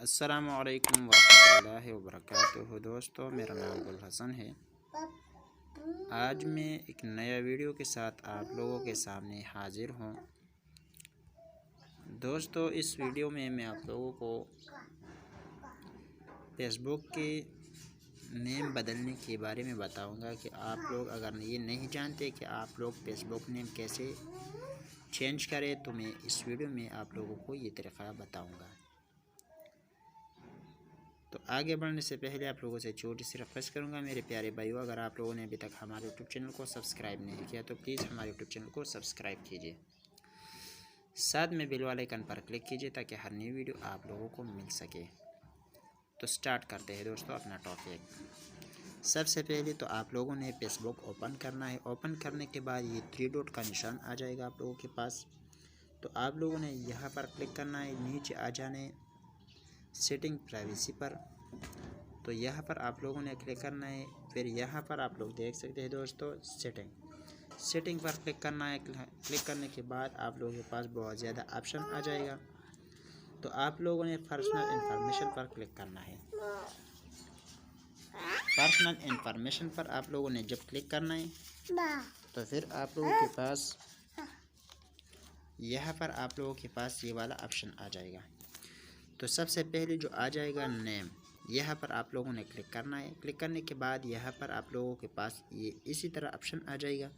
अस्सलामुअलैकुम वरहमतुल्लाहि वबरकातुहू। दोस्तों, मेरा नाम गुल हसन है। आज मैं एक नया वीडियो के साथ आप लोगों के सामने हाजिर हूँ। दोस्तों, इस वीडियो में मैं आप लोगों को फेसबुक के नेम बदलने के बारे में बताऊंगा कि आप लोग अगर ये नहीं जानते कि आप लोग फेसबुक नेम कैसे चेंज करें, तो मैं इस वीडियो में आप लोगों को ये तरीक़ा बताऊंगा। तो आगे बढ़ने से पहले आप लोगों से छोटी सी रिक्वेस्ट करूंगा, मेरे प्यारे भाइयों, अगर आप लोगों ने अभी तक हमारे यूट्यूब चैनल को सब्सक्राइब नहीं किया तो प्लीज़ हमारे यूट्यूब चैनल को सब्सक्राइब कीजिए। साथ में बेल वाले आइकन पर क्लिक कीजिए ताकि हर नई वीडियो आप लोगों को मिल सके। तो स्टार्ट करते हैं दोस्तों अपना टॉपिक। सबसे पहले तो आप लोगों ने फेसबुक ओपन करना है। ओपन करने के बाद ये 3 डॉट का निशान आ जाएगा आप लोगों के पास। तो आप लोगों ने यहाँ पर क्लिक करना है। नीचे आ जाने सेटिंग प्राइवेसी पर, तो यहाँ पर आप लोगों ने क्लिक करना है। फिर यहाँ पर आप लोग देख सकते हैं दोस्तों सेटिंग पर क्लिक करना है। क्लिक करने के बाद आप लोगों के पास बहुत ज़्यादा ऑप्शन आ जाएगा। तो आप लोगों ने पर्सनल इन्फॉर्मेशन पर क्लिक करना है। पर्सनल इन्फॉर्मेशन पर आप लोगों ने जब क्लिक करना है तो फिर आप लोगों के पास यहाँ पर आप लोगों के पास ये वाला ऑप्शन आ जाएगा। तो सबसे पहले जो आ जाएगा नेम, यहाँ पर आप लोगों ने क्लिक करना है। क्लिक करने के बाद यहाँ पर आप लोगों के पास ये इसी तरह ऑप्शन आ जाएगा।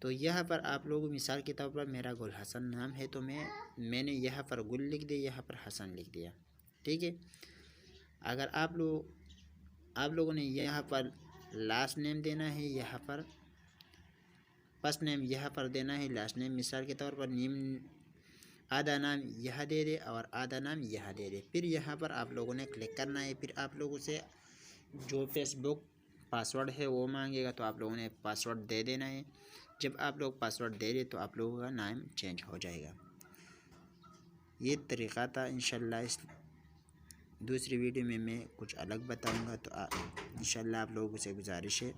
तो यहाँ पर आप लोग मिसाल के तौर पर मेरा गुल हसन नाम है, तो मैंने यहाँ पर गुल लिख दिया, यहाँ पर हसन लिख दिया। ठीक है। अगर आप लोगों ने यहाँ पर लास्ट नेम देना है, यहाँ पर फर्स्ट नेम यहाँ पर देना है, लास्ट नेम मिसाल के तौर पर नीम आधा नाम यह दे दे और आधा नाम यह दे दे। फिर यहाँ पर आप लोगों ने क्लिक करना है। फिर आप लोगों से जो फेसबुक पासवर्ड है वो मांगेगा, तो आप लोगों ने पासवर्ड दे देना है। जब आप लोग पासवर्ड दे दे तो आप लोगों का नाम चेंज हो जाएगा। ये तरीक़ा था। इंशाल्लाह इस दूसरी वीडियो में मैं कुछ अलग बताऊंगा। तो इंशाल्लाह आप लोगों से गुजारिश है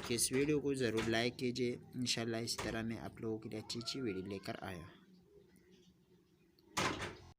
कि इस वीडियो को ज़रूर लाइक कीजिए। इंशाल्लाह इस तरह मैं आप लोगों के लिए अच्छी वीडियो लेकर आया।